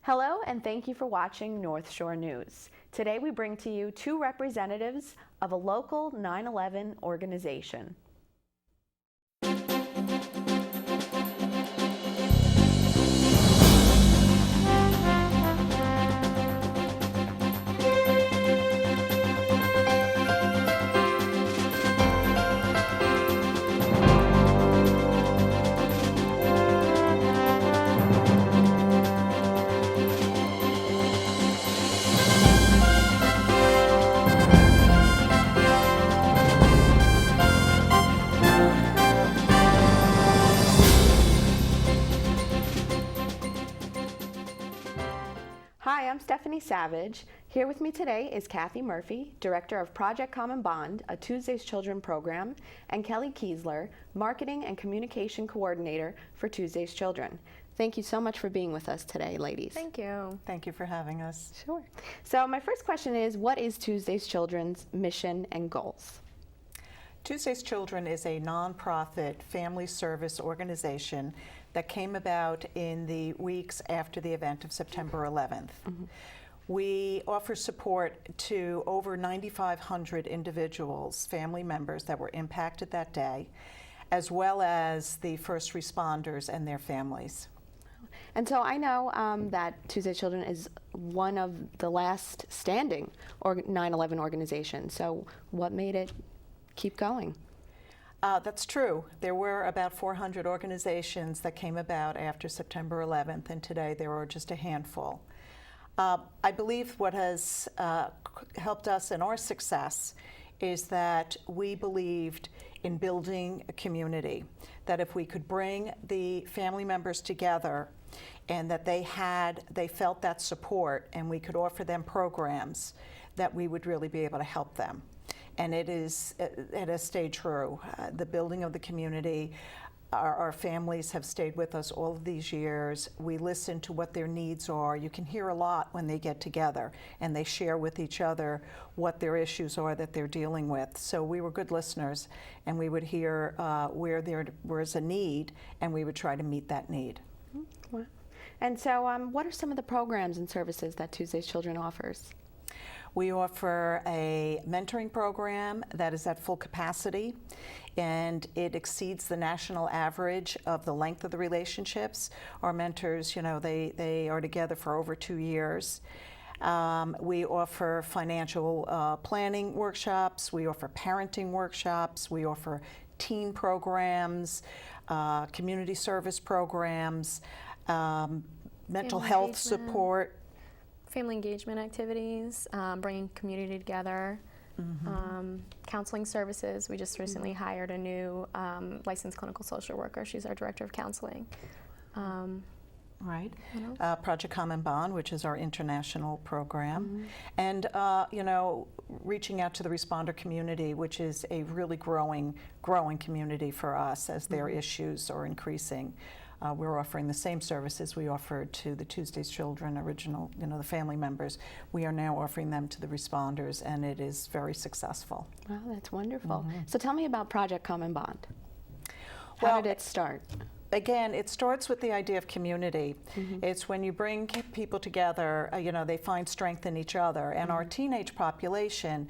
Hello, and thank you for watching North Shore News. Today we bring to you two representatives of a local 9/11 organization. Hi, I'm Stephanie Savage. Here with me today is Kathy Murphy, Director of Project Common Bond, a Tuesday's Children program, and Kelly Kiesler, Marketing and Communication Coordinator for Tuesday's Children. Thank you so much for being with us today, ladies. Thank you. Thank you for having us. Sure. So my first question is, what is Tuesday's Children's mission and goals? Tuesday's Children is a nonprofit family service organization that came about in the weeks after the event of September 11th. We offer support to over 9,500 individuals, family members that were impacted that day, as well as the first responders and their families. And so I know that Tuesday's Children is one of the last standing 9/11 organizations. So what made it keep going? That's true. There were about 400 organizations that came about after September 11th, and today there are just a handful. I believe what has helped us in our success is that we believed in building a community, that if we could bring the family members together and that they felt that support and we could offer them programs, that we would really be able to help them. And it has stayed true. The building of the community, our families have stayed with us all of these years. We listen to what their needs are. You can hear a lot when they get together and they share with each other what their issues are that they're dealing with. So we were good listeners, and we would hear where there was a need, and we would try to meet that need. Wow. And so what are some of the programs and services that Tuesday's Children offers? We offer a mentoring program that is at full capacity, and it exceeds the national average of the length of the relationships. Our mentors, they are together for over 2 years. We offer financial planning workshops. We offer parenting workshops. We offer teen programs, community service programs, mental health support. Family engagement activities, bringing community together, counseling services. We just recently hired a new licensed clinical social worker. She's our director of counseling. Right. Project Common Bond, which is our international program. And, reaching out to the responder community, which is a really growing community for us as their issues are increasing. We're offering the same services we offered to the Tuesday's Children original, the family members. We are now offering them to the responders, and it is very successful. Wow, that's wonderful. So tell me about Project Common Bond. How did it start? Again, it starts with the idea of community. It's when you bring people together, they find strength in each other. And our teenage population,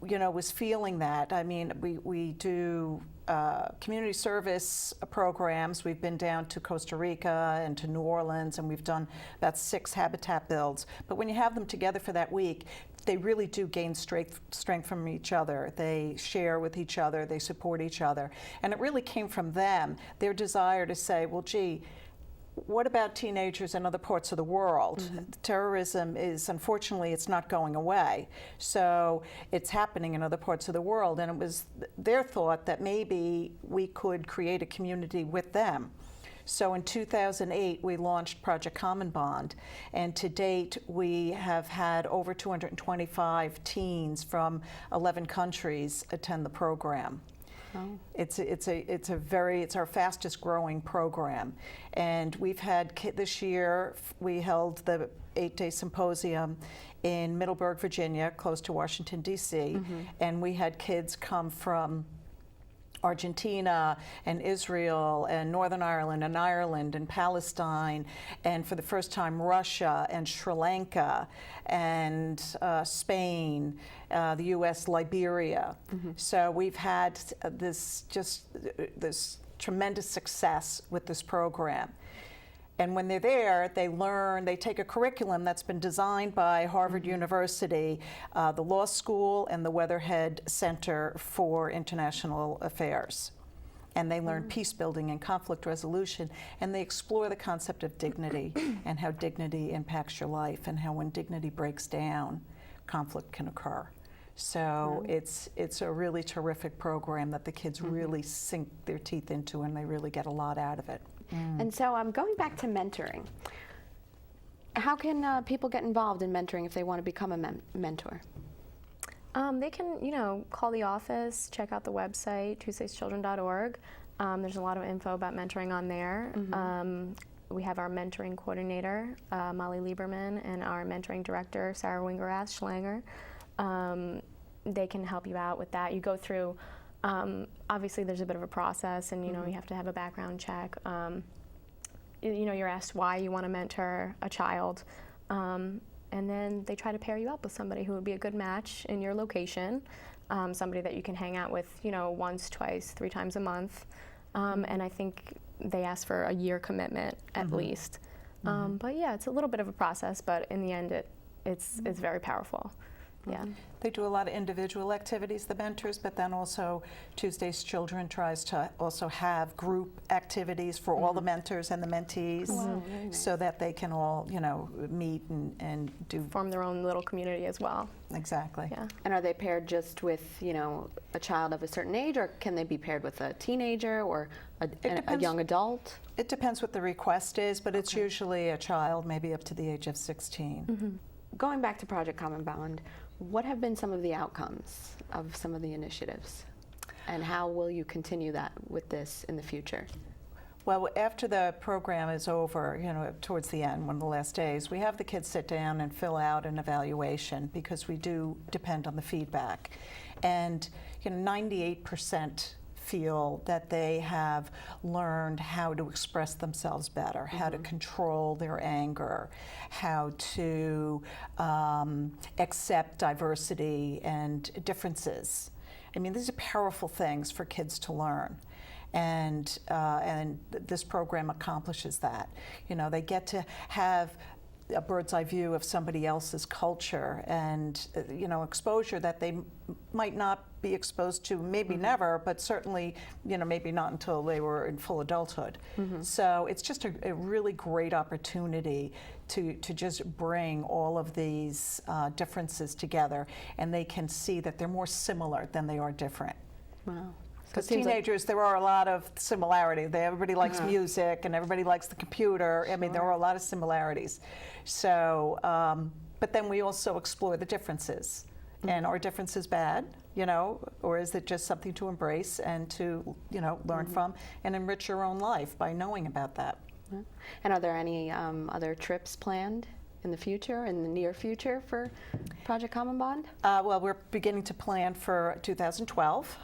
was feeling that. I mean, we do community service programs. We've been down to Costa Rica and to New Orleans, and we've done about 6 habitat builds. But when you have them together for that week, they really do gain strength from each other. They share with each other, they support each other. And it really came from them, their desire to say, well, gee, what about teenagers in other parts of the world? Terrorism is, unfortunately, it's not going away. So it's happening in other parts of the world. And it was their thought that maybe we could create a community with them. So in 2008, we launched Project Common Bond. And to date, we have had over 225 teens from 11 countries attend the program. Oh. It's our fastest growing program, and we've had this year we held the 8-day symposium in Middleburg, Virginia, close to Washington D.C., and we had kids come from Argentina and Israel and Northern Ireland and Ireland and Palestine, and for the first time Russia and Sri Lanka and Spain, the U.S., Liberia. So we've had this tremendous success with this program. And when they're there, they learn, they take a curriculum that's been designed by Harvard University, the law school, and the Weatherhead Center for International Affairs. And they learn peace building and conflict resolution, and they explore the concept of dignity and how dignity impacts your life, and how when dignity breaks down, conflict can occur. So it's a really terrific program that the kids really sink their teeth into, and they really get a lot out of it. And so I'm going back to mentoring. How can people get involved in mentoring if they want to become a mentor? They can, call the office, check out the website, TuesdaysChildren.org. There's a lot of info about mentoring on there. We have our mentoring coordinator, Molly Lieberman, and our mentoring director, Sarah Wingerath Schlanger. They can help you out with that. You go through, obviously there's a bit of a process, and you have to have a background check. You're asked why you want to mentor a child, and then they try to pair you up with somebody who would be a good match in your location, somebody that you can hang out with, once, twice, 3 times a month. And I think they ask for a year commitment at least. But yeah, it's a little bit of a process, but in the end, it's very powerful. Yeah. They do a lot of individual activities, the mentors, but then also Tuesdays Children tries to also have group activities for all the mentors and the mentees, so that they can all, meet and do. Form their own little community as well. Exactly. Yeah. And are they paired just with, a child of a certain age, or can they be paired with a teenager or a young adult? It depends what the request is, but it's usually a child, maybe up to the age of 16. Going back to Project Common Bond, what have been some of the outcomes of some of the initiatives? And how will you continue that with this in the future? Well, after the program is over, towards the end, one of the last days, we have the kids sit down and fill out an evaluation, because we do depend on the feedback. And 98% feel that they have learned how to express themselves better, how to control their anger, how to accept diversity and differences. I mean, these are powerful things for kids to learn. And this program accomplishes that. They get to have a bird's eye view of somebody else's culture, and exposure that they might not be exposed to, maybe never, but certainly maybe not until they were in full adulthood. So it's just a really great opportunity to just bring all of these differences together, and they can see that they're more similar than they are different. Wow. Because teenagers, there are a lot of similarities. Everybody likes music, and everybody likes the computer. I mean, there are a lot of similarities. So, but then we also explore the differences. And are differences bad, or is it just something to embrace and to, learn from and enrich your own life by knowing about that? And are there any other trips planned in the near future for Project Common Bond? Well, we're beginning to plan for 2012.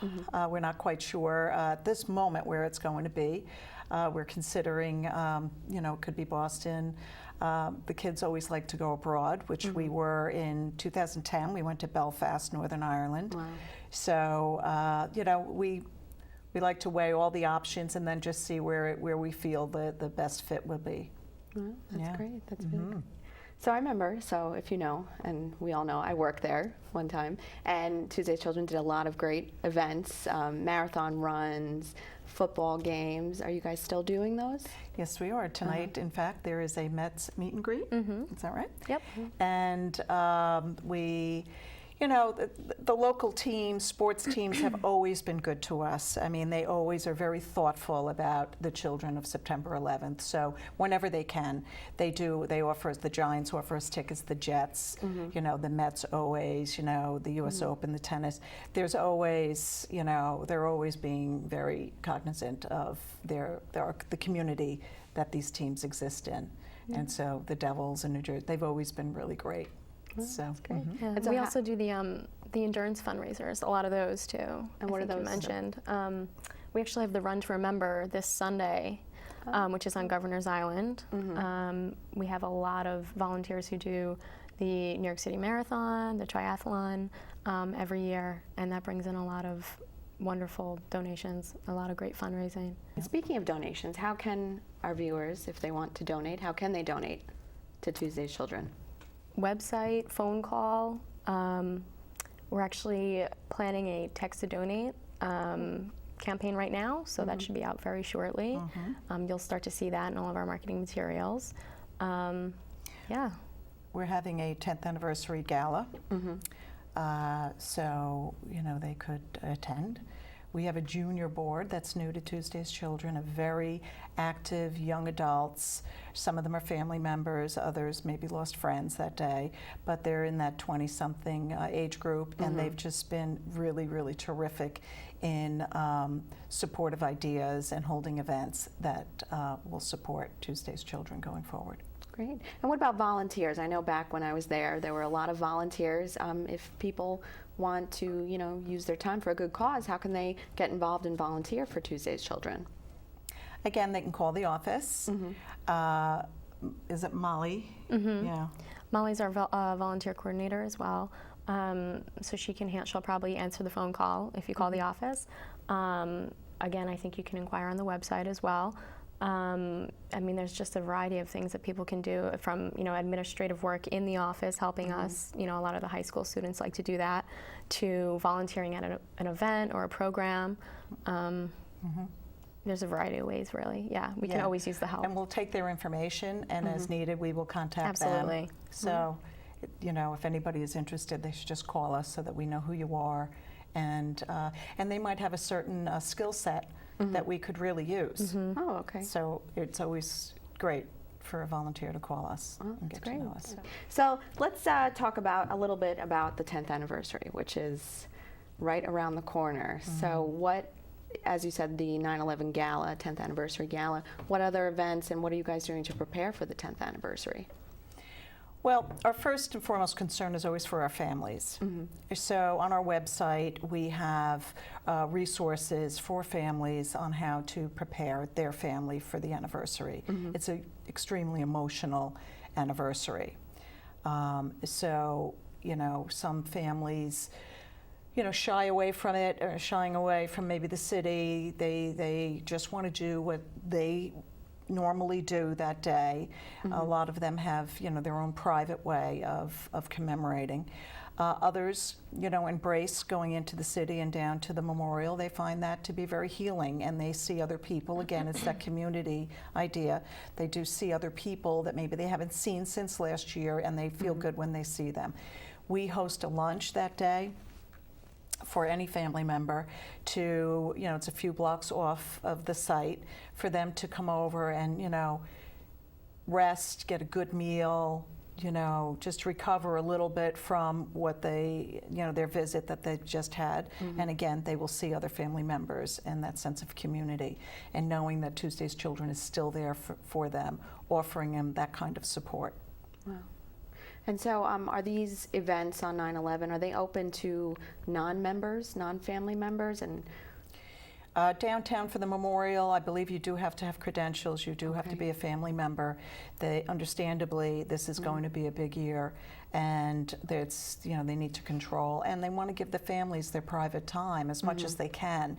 We're not quite sure at this moment where it's going to be. We're considering, it could be Boston. The kids always like to go abroad, which we were in 2010. We went to Belfast, Northern Ireland. Wow. So, we like to weigh all the options and then just see where we feel the best fit will be. Well, that's great. That's really good. So I remember, if you know, and we all know, I worked there one time, and Tuesdays Children did a lot of great events, marathon runs, football games. Are you guys still doing those? Yes, we are. Tonight, in fact, there is a Mets meet and greet. Is that right? Yep. And the local teams, sports teams have always been good to us. I mean, they always are very thoughtful about the children of September 11th. So whenever they can, they offer us, the Giants offer us tickets, the Jets, the Mets always, the US Open, the tennis. There's always, they're always being very cognizant of the community that these teams exist in. And so the Devils in New Jersey, they've always been really great. So that's great. Yeah. And so we also do the endurance fundraisers, a lot of those too. And what are those? You mentioned. We actually have the Run to Remember this Sunday, which is on Governor's Island. We have a lot of volunteers who do the New York City Marathon, the triathlon every year, and that brings in a lot of wonderful donations, a lot of great fundraising. Speaking of donations, how can our viewers, if they want to donate, how can they donate to Tuesday's Children? Website, phone call. We're actually planning a text to donate campaign right now, so that should be out very shortly. You'll start to see that in all of our marketing materials. Yeah. We're having a 10th anniversary gala, so they could attend. We have a junior board that's new to Tuesday's Children, of very active young adults. Some of them are family members, others maybe lost friends that day, but they're in that 20-something age group, and they've just been really, really terrific in support of ideas and holding events that will support Tuesday's Children going forward. Great. And what about volunteers? I know back when I was there were a lot of volunteers. If people want to, use their time for a good cause, how can they get involved and volunteer for Tuesday's Children? Again, they can call the office. Is it Molly? Yeah. Molly's our volunteer coordinator as well, so she'll probably answer the phone call if you call the office. Again, I think you can inquire on the website as well. There's just a variety of things that people can do, from administrative work in the office, helping us. A lot of the high school students like to do that, to volunteering at an event or a program. There's a variety of ways, really. Yeah, we can always use the help. And we'll take their information, and as needed, we will contact them. Absolutely. So, if anybody is interested, they should just call us so that we know who you are, and they might have a certain skill set that we could really use. Oh, okay. So it's always great for a volunteer to call us and get to know us. So let's talk a little bit about the 10th anniversary, which is right around the corner. So what, as you said, the 9/11 gala, 10th anniversary gala, what other events and what are you guys doing to prepare for the 10th anniversary? Well, our first and foremost concern is always for our families. So on our website, we have resources for families on how to prepare their family for the anniversary. It's an extremely emotional anniversary. So, some families, shy away from it, or shying away from maybe the city. They just want to do what they normally do that day. A lot of them have, their own private way of commemorating. Others, embrace going into the city and down to the memorial. They find that to be very healing, and they see other people. Again, it's that community idea. They do see other people that maybe they haven't seen since last year, and they feel good when they see them. We host a lunch that day for any family member to, it's a few blocks off of the site, for them to come over and, rest, get a good meal, just recover a little bit from what they, their visit that they just had. And again, they will see other family members, and that sense of community, and knowing that Tuesday's Children is still there for them, offering them that kind of support. Wow. And so are these events on 9/11, are they open to non-members, non-family members? And downtown for the memorial, I believe you do have to have credentials. You do have to be a family member. Understandably, this is going to be a big year, and they need to control, and they want to give the families their private time as much as they can.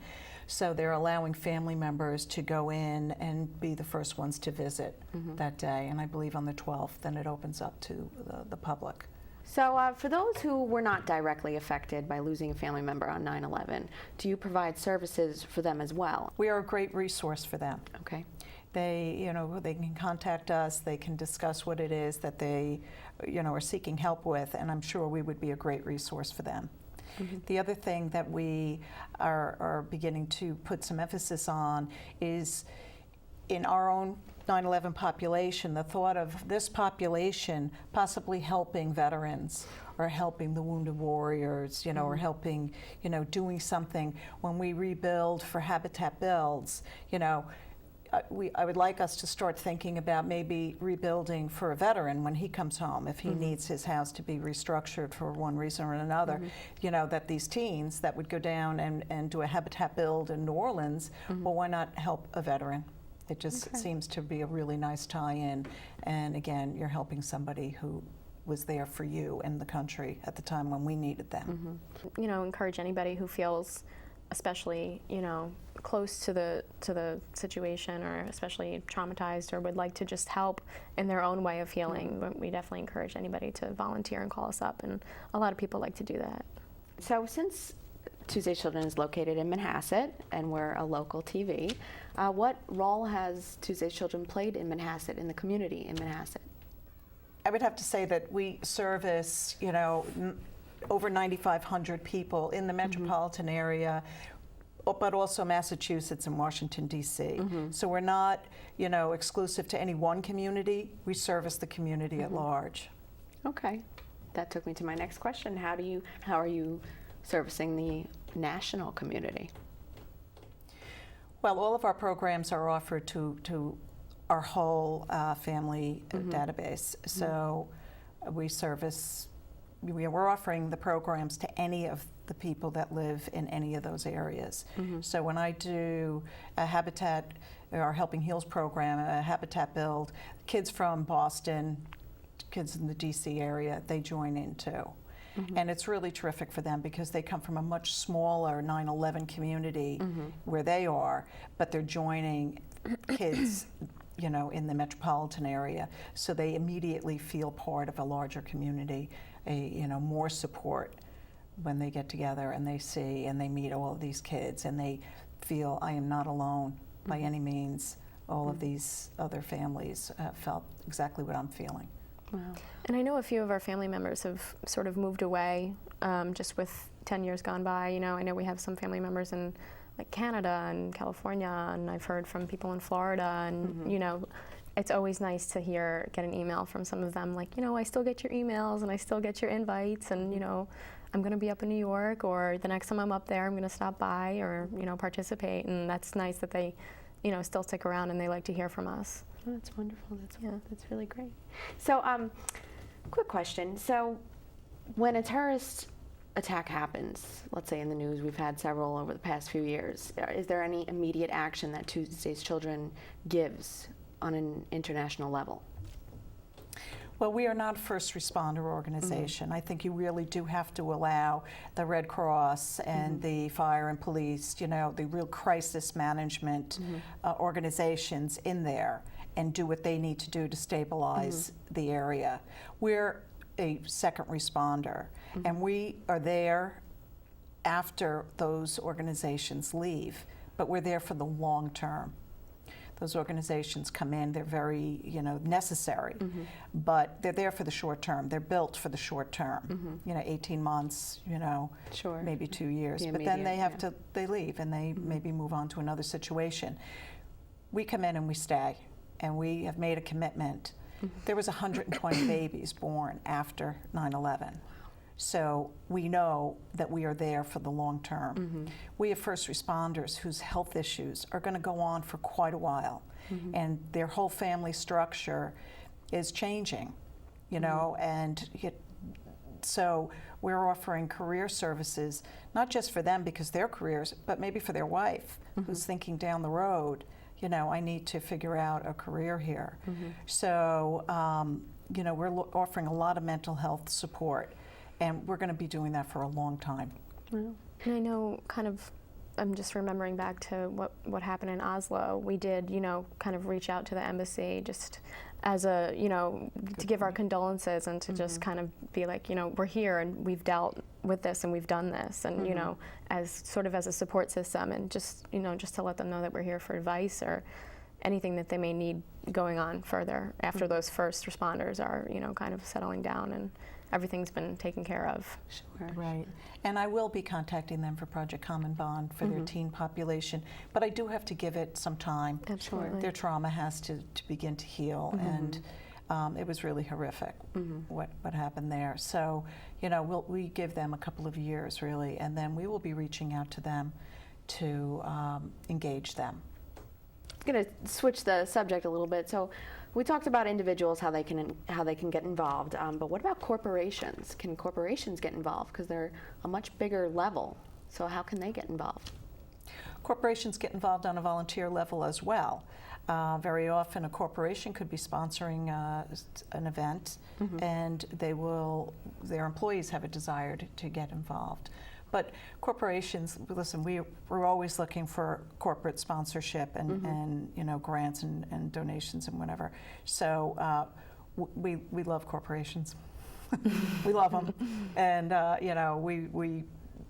So they're allowing family members to go in and be the first ones to visit that day. And I believe on the 12th, then it opens up to the public. So for those who were not directly affected by losing a family member on 9/11, do you provide services for them as well? We are a great resource for them. Okay. They can contact us. They can discuss what it is that they, are seeking help with, and I'm sure we would be a great resource for them. The other thing that we are beginning to put some emphasis on is, in our own 9/11 population, the thought of this population possibly helping veterans, or helping the wounded warriors, or helping, doing something when we rebuild for Habitat Builds, I would like us to start thinking about maybe rebuilding for a veteran when he comes home, if he needs his house to be restructured for one reason or another. You know, that these teens that would go down and do a habitat build in New Orleans, well, why not help a veteran? It just seems to be a really nice tie-in. And again, you're helping somebody who was there for you in the country at the time when we needed them. You know, encourage anybody who feels especially, you know, close to the situation, or especially traumatized, or would like to just help in their own way of healing. But we definitely encourage anybody to volunteer and call us up, and a lot of people like to do that. So since Tuesday's Children is located in Manhasset and we're a local TV, what role has Tuesday's Children played in Manhasset, in the community in Manhasset? I would have to say that we service, you know, over 9,500 people in the metropolitan area, but also Massachusetts and Washington, D.C. So we're not, you know, exclusive to any one community. We service the community at large. Okay. That took me to my next question. How are you servicing the national community? Well, all of our programs are offered to our whole family database. So we service, we're offering the programs to any of the people that live in any of those areas. So when I do a Habitat, our Helping Heals program, a Habitat build, kids from Boston, kids in the DC area, they join in too. And it's really terrific for them because they come from a much smaller 9/11 community where they are, but they're joining kids, you know, in the metropolitan area. So they immediately feel part of a larger community, you know, more support when they get together and they see and they meet all of these kids and they feel, I am not alone by any means. All of these other families felt exactly what I'm feeling. Wow. And I know a few of our family members have sort of moved away just with 10 years gone by. You know, I know we have some family members in like Canada and California, and I've heard from people in Florida, and you know, it's always nice to get an email from some of them like, you know, I still get your emails and I still get your invites, and you know, I'm going to be up in New York, or the next time I'm up there I'm going to stop by or, you know, participate. And that's nice that they, you know, still stick around and they like to hear from us. Oh, that's wonderful. That's really great. So, quick question. So, when a terrorist attack happens, let's say in the news, we've had several over the past few years, is there any immediate action that Tuesday's Children gives on an international level? Well, we are not a first responder organization. I think you really do have to allow the Red Cross and the fire and police, you know, the real crisis management organizations in there and do what they need to do to stabilize the area. We're a second responder, and we are there after those organizations leave, but we're there for the long term. Those organizations come in, they're very, you know, necessary, but they're there for the short term. They're built for the short term, you know, 18 months, you know, maybe 2 years. But then they have to, they leave and they maybe move on to another situation. We come in and we stay, and we have made a commitment. There was 120 babies born after 9/11. So we know that we are there for the long term. We have first responders whose health issues are going to go on for quite a while, and their whole family structure is changing, you know, and so we're offering career services, not just for them because their careers, but maybe for their wife who's thinking down the road, you know, I need to figure out a career here. So, you know, we're offering a lot of mental health support. And we're going to be doing that for a long time. And I know, kind of, I'm just remembering back to what happened in Oslo. We did, you know, kind of reach out to the embassy just as a, you know, to give our condolences and to just kind of be like, you know, we're here and we've dealt with this and we've done this, and you know, as sort of as a support system, and just, you know, just to let them know that we're here for advice or anything that they may need going on further after those first responders are, you know, kind of settling down and everything's been taken care of. Sure. Right. And I will be contacting them for Project Common Bond for their teen population, but I do have to give it some time. Absolutely. Their trauma has to begin to heal, and it was really horrific what happened there. So, you know, we give them a couple of years, really, and then we will be reaching out to them to engage them. going to switch the subject a little bit. So we talked about individuals, how they can get involved, but what about corporations? Can corporations get involved? Because they're a much bigger level. So how can they get involved? Corporations get involved on a volunteer level as well. Very often a corporation could be sponsoring an event, and their employees have a desire to get involved. But corporations, listen, we're always looking for corporate sponsorship and grants and donations and whatever. So we love corporations. We love them, and we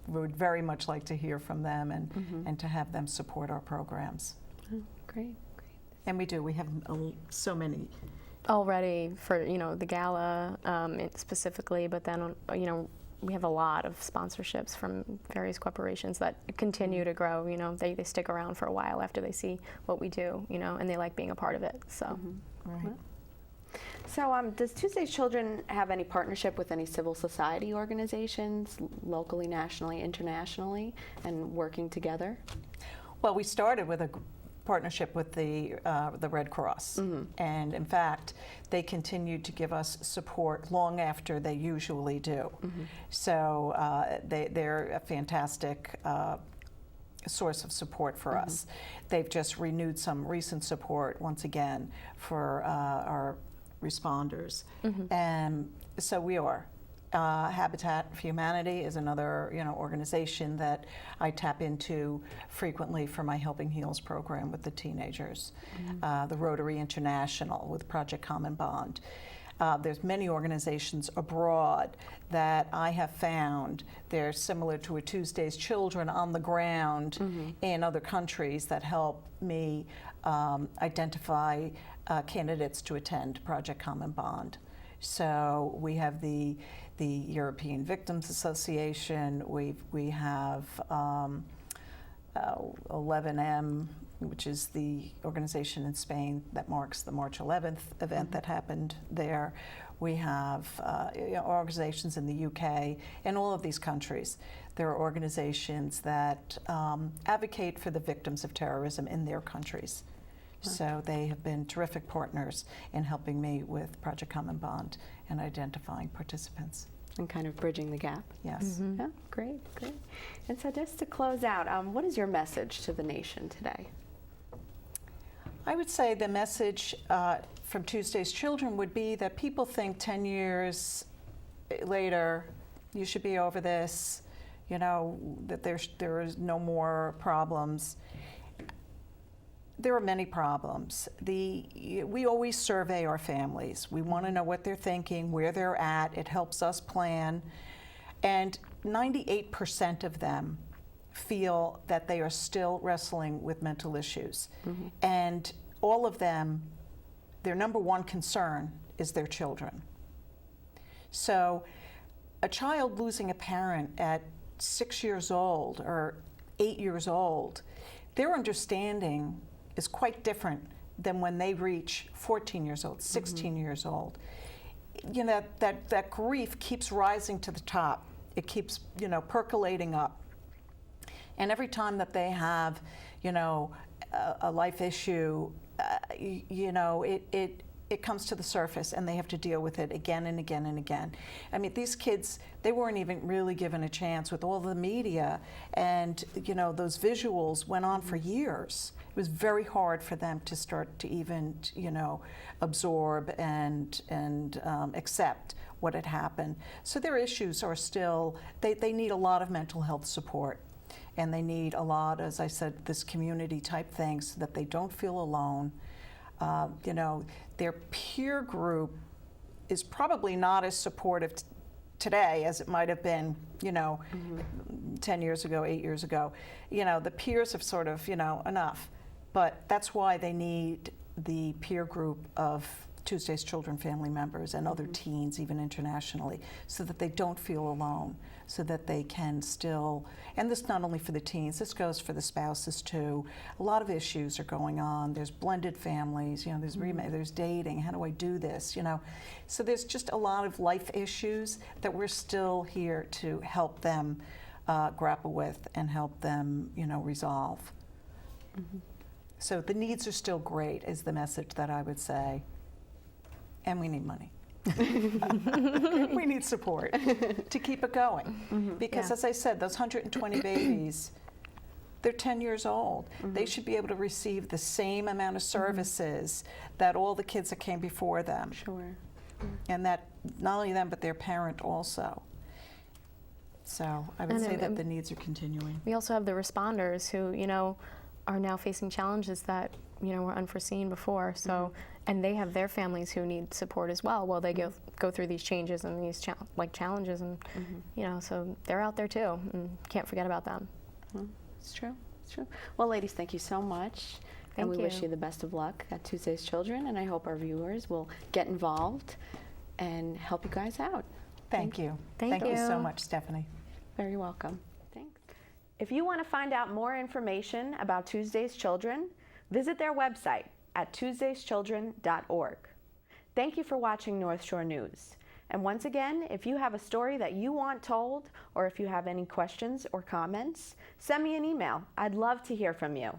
would very much like to hear from them and to have them support our programs. Oh, great. And we do. We have so many. Already for the gala specifically, but then we have a lot of sponsorships from various corporations that continue to grow. They stick around for a while after they see what we do, and they like being a part of it. So. Right. So does Tuesday's Children have any partnership with any civil society organizations, locally, nationally, internationally, and working together? Well, we started with a partnership with the Red Cross, and in fact, they continued to give us support long after they usually do. So they're a fantastic source of support for us. They've just renewed some recent support once again for our responders, and so we are. Habitat for Humanity is another organization that I tap into frequently for my Helping Heals program with the teenagers. The Rotary International with Project Common Bond. There's many organizations abroad that I have found they're similar to a Tuesday's Children on the ground in other countries that help me identify candidates to attend Project Common Bond. So we have the European Victims Association. We have 11M, which is the organization in Spain that marks the March 11th event that happened there. We have organizations in the UK. In all of these countries, there are organizations that advocate for the victims of terrorism in their countries. So they have been terrific partners in helping me with Project Common Bond and identifying participants. And kind of bridging the gap. Yes. Yeah, great. And so just to close out, what is your message to the nation today? I would say the message from Tuesday's Children would be that people think 10 years later, you should be over this, that there is no more problems. There are many problems. We always survey our families. We want to know what they're thinking, where they're at. It helps us plan. And 98% of them feel that they are still wrestling with mental issues. And all of them, their number one concern is their children. So a child losing a parent at 6 years old or 8 years old, their understanding is quite different than when they reach 14 years old, 16 years old. That grief keeps rising to the top. It keeps, percolating up. And every time that they have, a life issue, it comes to the surface and they have to deal with it again and again and again. I mean, these kids, they weren't even really given a chance with all the media, and those visuals went on for years. It was very hard for them to start to even, absorb and accept what had happened. So their issues are still, they need a lot of mental health support. And they need a lot, as I said, this community type thing so that they don't feel alone. Their peer group is probably not as supportive today as it might have been, 10 years ago, 8 years ago. The peers have sort of, enough. But that's why they need the peer group of Tuesday's Children family members and other teens, even internationally, so that they don't feel alone, so that they can still, and this not only for the teens, this goes for the spouses too. A lot of issues are going on. There's blended families, there's dating, how do I do this, So there's just a lot of life issues that we're still here to help them grapple with and help them, resolve. So the needs are still great is the message that I would say. And we need money. We need support to keep it going. Because Yeah. as I said, those 120 babies, they're 10 years old. They should be able to receive the same amount of services that all the kids that came before them. Sure. And that not only them, but their parent also. So I would And say it- that the needs are continuing. We also have the responders who, are now facing challenges that, were unforeseen before. So, and they have their families who need support as well while they go through these changes and these challenges, and so they're out there too, and can't forget about them. It's true. It's true. Well, ladies, thank you so much. And Thank we wish you. you the best of luck at Tuesday's Children, and I hope our viewers will get involved and help you guys out. Thank you. Thank you so you. much, Stephanie. Very welcome. Thanks. If you want to find out more information about Tuesday's Children, visit their website at tuesdayschildren.org. Thank you for watching North Shore News. And once again, if you have a story that you want told, or if you have any questions or comments, send me an email. I'd love to hear from you.